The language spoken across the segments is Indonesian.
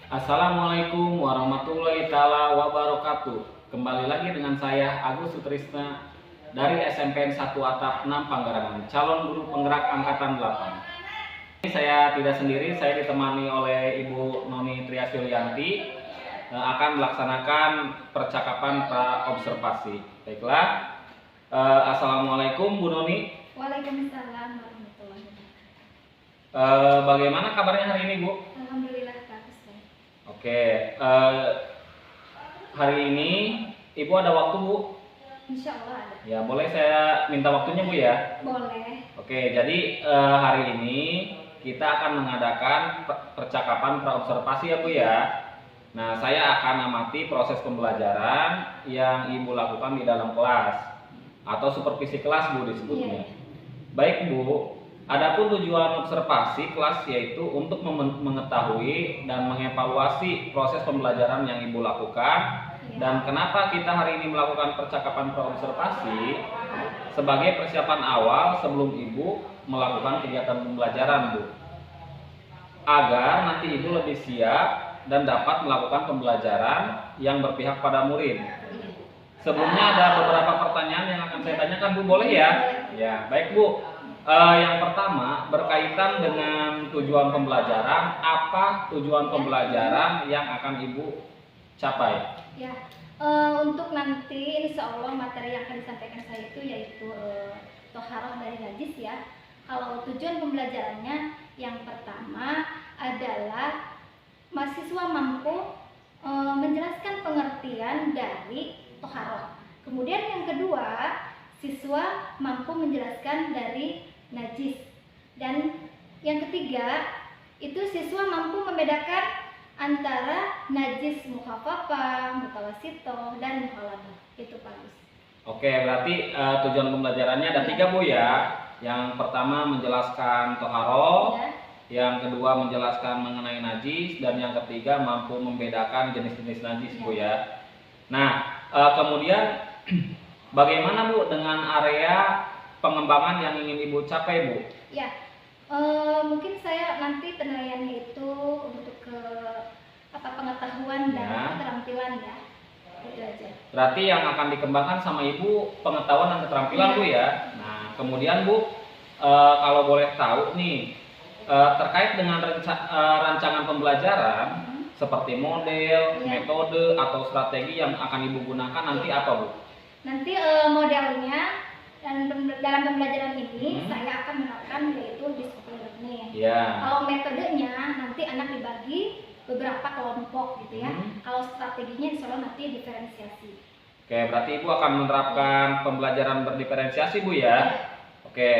Assalamualaikum warahmatullahi taala wabarakatuh. Kembali lagi dengan saya Agus Sutrisna dari SMPN 1 Atap 6 Panggarangan, calon guru penggerak angkatan 8. Ini saya tidak sendiri, saya ditemani oleh Ibu Noni Triasyulyanti akan melaksanakan percakapan pra observasi. Baiklah. Assalamualaikum Bu Noni. Waalaikumsalam warahmatullahi wabarakatuh. Bagaimana kabarnya hari ini Bu? Alhamdulillah bagus. Oke, hari ini Ibu ada waktu Bu? Insya Allah ada. Ya, boleh saya minta waktunya Bu ya? Boleh. Oke, jadi hari ini kita akan mengadakan percakapan praobservasi ya Bu ya. Nah, saya akan amati proses pembelajaran yang Ibu lakukan di dalam kelas atau supervisi kelas Bu disebutnya. Iya. Baik Bu, adapun tujuan observasi kelas yaitu untuk mengetahui dan mengevaluasi proses pembelajaran yang Ibu lakukan. Dan kenapa kita hari ini melakukan percakapan praobservasi? Sebagai persiapan awal sebelum Ibu melakukan kegiatan pembelajaran Bu, agar nanti Ibu lebih siap dan dapat melakukan pembelajaran yang berpihak pada murid. Sebelumnya ada beberapa pertanyaan yang akan saya tanyakan Bu, boleh ya? Ya, baik Bu. Yang pertama berkaitan dengan tujuan pembelajaran. Apa tujuan pembelajaran yang akan Ibu capai? Ya, untuk nanti insya Allah materi yang akan disampaikan saya itu yaitu toharoh dari najis ya. Kalau tujuan pembelajarannya yang pertama adalah mahasiswa mampu menjelaskan pengertian dari toharoh. Kemudian yang kedua, siswa mampu menjelaskan dari najis. Dan yang ketiga, itu siswa mampu membedakan antara najis mukhafafah, mutawasitoh, dan mukhalafah. Itu Pak Gus. Oke, berarti tujuan pembelajarannya ada 3 Bu ya. Yang pertama menjelaskan toharoh, yang kedua menjelaskan mengenai najis, dan yang ketiga mampu membedakan jenis-jenis najis Bu ya. Nah, kemudian bagaimana Bu dengan area pengembangan yang ingin Ibu capai Bu? Ya, mungkin saya nanti penilaiannya itu untuk ke pengetahuan dan keterampilan ya. Itu aja. Berarti yang akan dikembangkan sama Ibu pengetahuan dan keterampilan Bu ya. Nah, kemudian Bu, kalau boleh tahu nih terkait dengan rancangan pembelajaran seperti model, metode atau strategi yang akan Ibu gunakan nanti apa Bu? Nanti modelnya dan dalam pembelajaran ini saya akan menerapkan yaitu disiplin learning. Kalau metodenya nanti anak dibagi beberapa kelompok gitu ya. Kalau strateginya insya Allah nanti diferensiasi. Oke, berarti Ibu akan menerapkan pembelajaran berdiferensiasi Bu ya. Oke,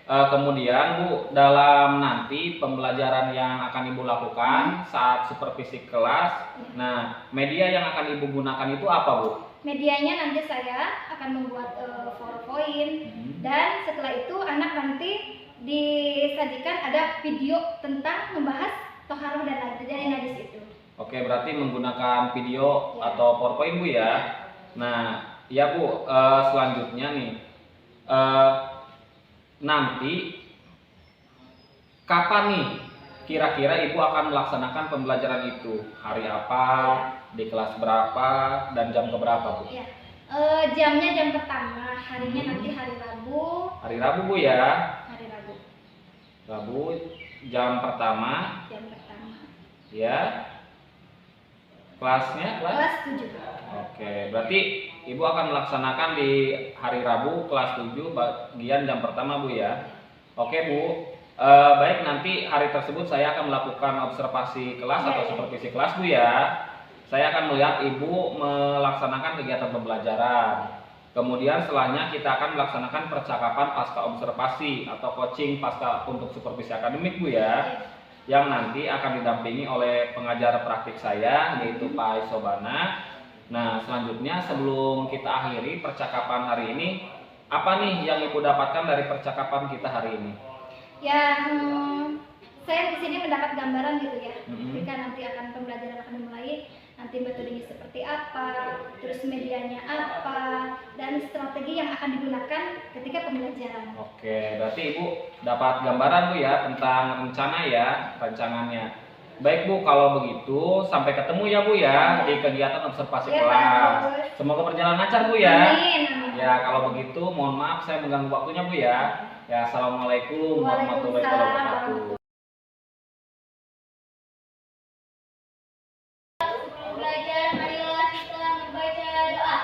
kemudian Bu, dalam nanti pembelajaran yang akan Ibu lakukan saat supervisi kelas, nah media yang akan Ibu gunakan itu apa Bu? Medianya nanti saya akan membuat PowerPoint dan setelah itu anak nanti disajikan ada video tentang membahas toharoh dan najis itu. Oke, berarti menggunakan video atau PowerPoint Bu ya. Nah, ya Bu, selanjutnya nih nanti kapan nih kira-kira Ibu akan melaksanakan pembelajaran itu? Hari apa, di kelas berapa, dan jam keberapa Bu? Ya. Jamnya jam pertama, harinya nanti hari Rabu. Hari Rabu Bu ya? Hari Rabu. Rabu jam pertama. Jam pertama. Ya. Kelasnya? Kelas 7. Oke, berarti Ibu akan melaksanakan di hari Rabu kelas 7 bagian jam pertama Bu ya. Oke Bu, baik, nanti hari tersebut saya akan melakukan observasi kelas atau supervisi kelas Bu ya. Saya akan melihat Ibu melaksanakan kegiatan pembelajaran. Kemudian setelahnya kita akan melaksanakan percakapan pasca observasi atau coaching pasca untuk supervisi akademik Bu ya. Yang nanti akan didampingi oleh pengajar praktik saya yaitu Pak Isobana. Nah, selanjutnya sebelum kita akhiri percakapan hari ini, apa nih yang Ibu dapatkan dari percakapan kita hari ini? Ya, saya di sini mendapat gambaran gitu ya. Ketika nanti akan pembelajaran akan dimulai, nanti metodenya seperti apa, terus medianya apa, dan strategi yang akan digunakan ketika pembelajaran. Oke, berarti Ibu dapat gambaran Bu ya tentang rencana ya, rancangannya. Baik Bu, kalau begitu sampai ketemu ya Bu ya di kegiatan observasi Ya, kelas. bagus. Semoga berjalan lancar Bu ya. Amin, amin. Ya, kalau begitu mohon maaf saya mengganggu waktunya Bu ya. Ya, assalamualaikum warahmatullahi wabarakatuh. Belajar, marilah kita membaca doa.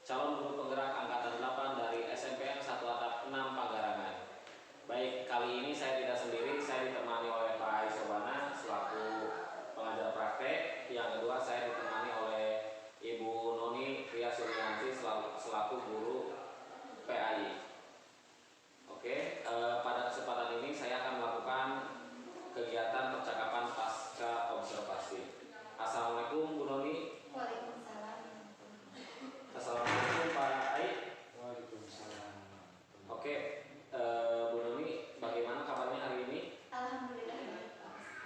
calon guru penggerak angkatan 8 dari SMPN 1 Atap 6 Panggarangan. Baik, kali ini saya tidak sendiri, saya ditemani oleh Pak Isobana selaku pengajar praktek. Yang kedua, saya ditemani oleh Ibu Noni Ria Suryanti selaku guru PAI. Oke, pada kesempatan ini saya akan melakukan kegiatan percakapan pasca observasi. Assalamualaikum Bu Noni. Waalaikumsalam. Assalamualaikum Pak Ai. Waalaikumsalam. Oke, Bu Noni, bagaimana kabarnya hari ini? Alhamdulillah baik.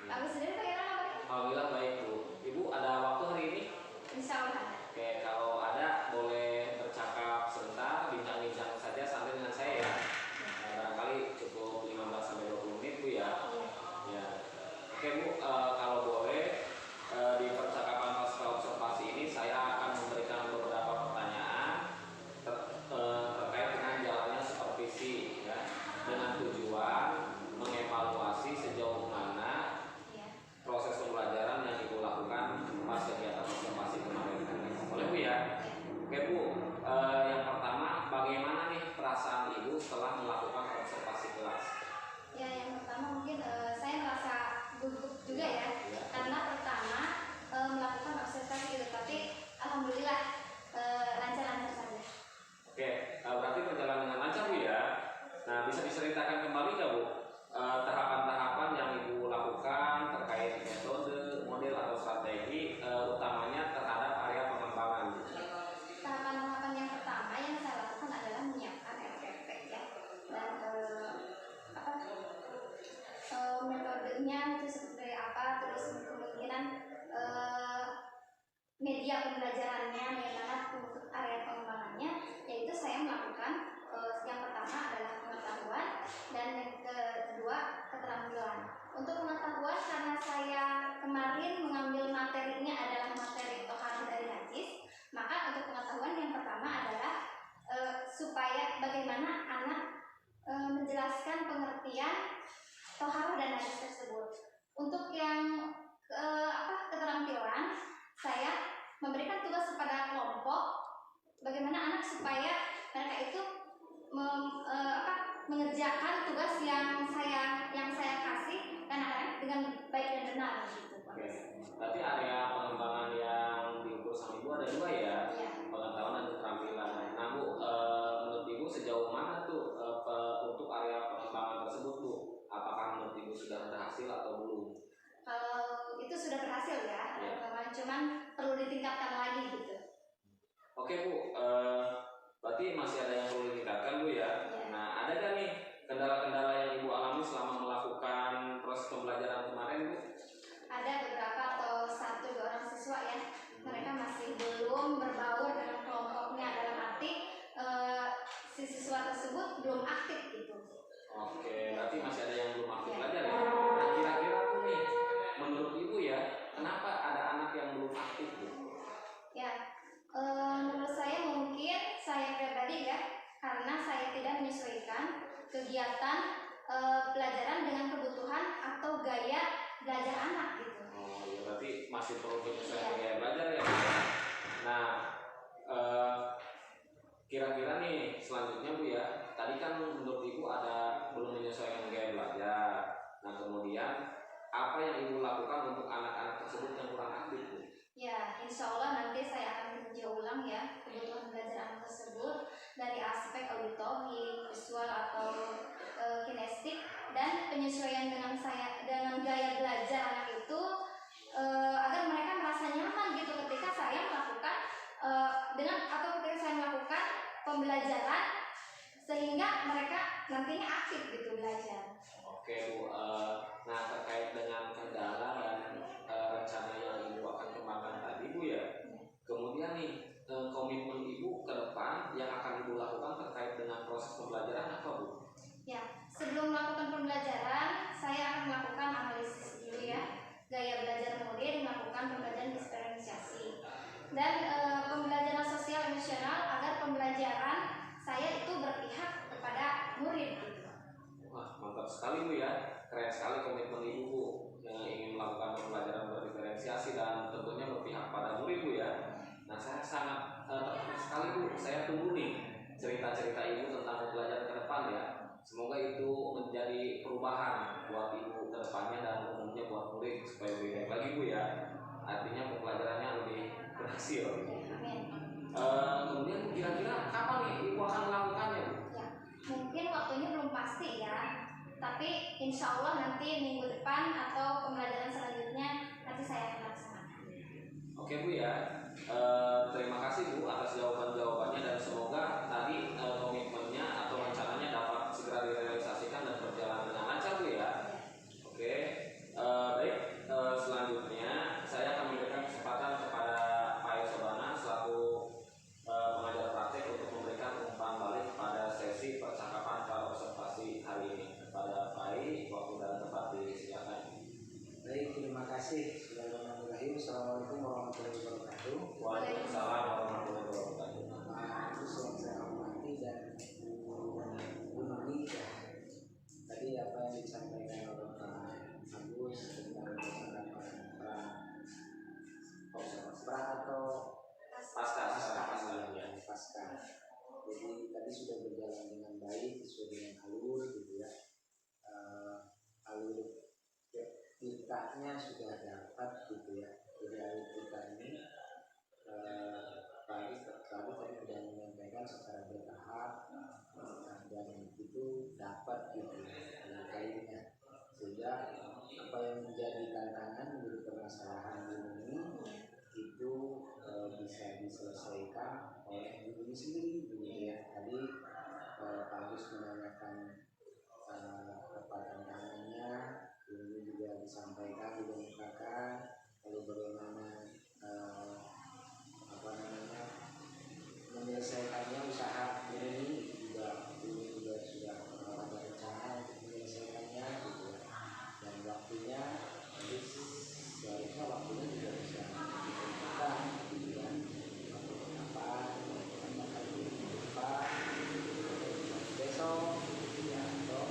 Aku sendiri bagaimana kabarnya? Alhamdulillah baik Bu. Ibu ada waktu hari ini? Insya Allah ada. Oke, kalau ada boleh bercakap sebentar, bincang-bincang saja sambil dengan saya ya. Barangkali cukup 15-20 menit Bu ya. Ya. Oke Bu, kalau boleh di percakapan pasca observasi ini saya akan memberikan beberapa pertanyaan terkait dengan jalannya supervisi ya, dengan tujuan mengevaluasi sejauh mana proses pembelajaran yang Ibu lakukan pas kegiatan observasi kemarin. Boleh Bu ya? Oke Bu, yang pertama bagaimana nih perasaan Ibu setelah melakukan observasi kelas? Ya, yang pertama mungkin saya merasa gugup juga ya, karena pertama melakukan observasi itu, tapi alhamdulillah lancar-lancar saja. Oke, berarti berjalan dengan lancar Bu ya. Nah, bisa diceritakan kembali nggak Bu tahapan-tahapan yang Ibu lakukan terkait metode, model atau strategi utamanya terhadap area pengembangan? Tahapan-tahapan yang pertama yang saya lakukan adalah menyiapkan RPP ya, dan metodenya itu seperti apa, terus kemungkinan media pembelajarannya, bagaimana untuk area pengembangannya, yaitu saya melakukan yang pertama adalah pengetahuan dan yang kedua keterampilan. Untuk pengetahuan, karena saya kemarin mengambil materinya adalah materi Tohara dari Najis, maka untuk pengetahuan yang pertama adalah supaya bagaimana anak menjelaskan pengertian Tohara dan Najis tersebut. Untuk yang keterampilan, saya memberikan tugas kepada kelompok bagaimana anak supaya mereka itu mengerjakan tugas yang saya kasih dan anak-anak dengan baik dan benar gitu. Oke, berarti area pengembangan yang diukur sama Ibu ada dua ya, pengetahuan dan keterampilan. Nah Bu, menurut Ibu sejauh mana tuh untuk area pengembangan tersebut Bu? Apakah menurut Ibu sudah berhasil atau belum? Kalau itu sudah berhasil ya, cuman perlu ditingkatkan lagi gitu. Oke Bu, berarti masih ada yang perlu ditingkatkan Bu ya. Nah, ada gak nih kendala-kendala yang Ibu alami selama melakukan proses pembelajaran kemarin Bu? Ada beberapa atau 1-2 orang siswa ya, mereka masih belum berbaur dengan kelompoknya, dalam arti si siswa tersebut belum aktif gitu. Oke, berarti masih ada yang belum aktif belajar ya. Nah, kira-kira Bu nih, menurut Ibu ya, kenapa ada anak yang belum aktif Bu? Ya, menurut saya mungkin saya pribadi ya, karena saya tidak menyesuaikan kegiatan pelajaran dengan kebutuhan atau gaya belajar anak gitu. Oh iya, berarti masih perlu penyesuaian gaya belajar ya. Nah, kira-kira nih selanjutnya Bu ya, tadi kan menurut Ibu ada belum menyesuaikan gaya belajar. Nah kemudian apa yang Ibu lakukan untuk anak-anak tersebut yang kurang aktif Bu? Ya, insya Allah nanti saya akan tinjau ulang ya kebutuhan belajar anak tersebut dari aspek auditori, visual atau kinestik, dan penyesuaian dengan gaya belajar anak itu agar mereka merasa nyaman gitu ketika saya melakukan ketika saya melakukan pembelajaran sehingga mereka nantinya aktif gitu belajar. Oke Bu, nah terkait dengan kendala dan rencana yang Ibu akan kembangkan tadi Bu ya, kemudian nih komitmen Ibu ke depan yang akan Ibu lakukan terkait dengan proses pembelajaran apa Bu? Ya, sebelum melakukan pembelajaran saya akan melakukan analisis dulu ya, gaya belajar model, melakukan pembelajaran diferensiasi dan pembelajaran sosial emosional agar pembelajaran saya itu berpihak kepada murid gitu. Wah, mantap sekali Bu ya, keren sekali komitmen Ibu Bu yang ingin melakukan pembelajaran berdiferensiasi dan tentunya berpihak pada murid Bu ya. Nah saya sangat tertarik sekali Bu, saya siswanya dan umumnya buat murid supaya lebih baik lagi Bu ya. Artinya pembelajarannya lebih berhasil. Amin. Kemudian kira-kira kapan nih Ibu akan melakukannya Bu? Ya, mungkin waktunya belum pasti ya, tapi insya Allah nanti minggu depan atau pembelajaran selanjutnya nanti saya akan laksanakan. Oke Bu ya. Terima kasih Bu atas jawaban-jawabannya dan semoga tadi komitmennya atau rencananya dapat segera direalisasikan dan berjalan dengan lancar Bu ya. Oke. Baik. Selanjutnya saya akan memberikan kesempatan kepada Pak Yosobana selaku pengajar praktik untuk memberikan umpan balik pada sesi percakapan observasi hari ini. Kepada Pak I, waktu dan tempat disediakan. Baik, terima kasih. Bismillahirrahmanirrahim. Assalamualaikum warahmatullahi wabarakatuh. Waalaikumsalam warahmatullahi wabarakatuh. Nah, itu yang saya hormati dan Bu Noni ya. Tadi apa yang disampaikan oleh Pak Agus tentang pra atau Pasca. pasca. Jadi tadi sudah berjalan dengan baik, sesuai dengan alur gitu ya. Alur kitanya sudah dapat gitu ya. Jadi alur kita ini tadi sudah menyampaikan secara bertahap dan itu dapat gitu alurnya, sehingga apa yang menjadi tantangan menjadi permasalahan ini itu bisa diselesaikan oleh diri sendiri gitu ya. Tadi Pak Agus menanyakan apa tantangannya, ini juga disampaikan, dikemukakan, lalu bagaimana menyelesaikannya usaha ini juga sudah ada rencana untuk menyelesaikannya gitu ya. Dan waktunya nanti seharusnya waktunya juga bisa ditentukan gitu ya. Waktu kapan, apakah di depan, besok gitu ya, atau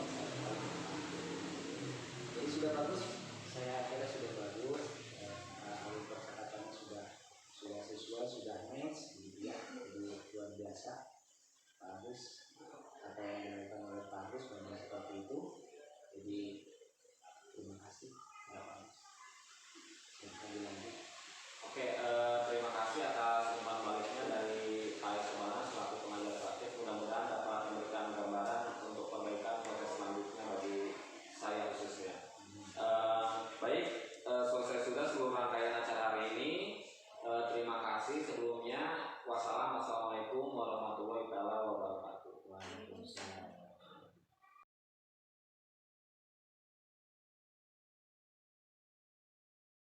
jadi sudah bagus, saya kira sudah bagus. Alur percakapannya sudah sesuai, sudah match gitu ya, jadi luar biasa.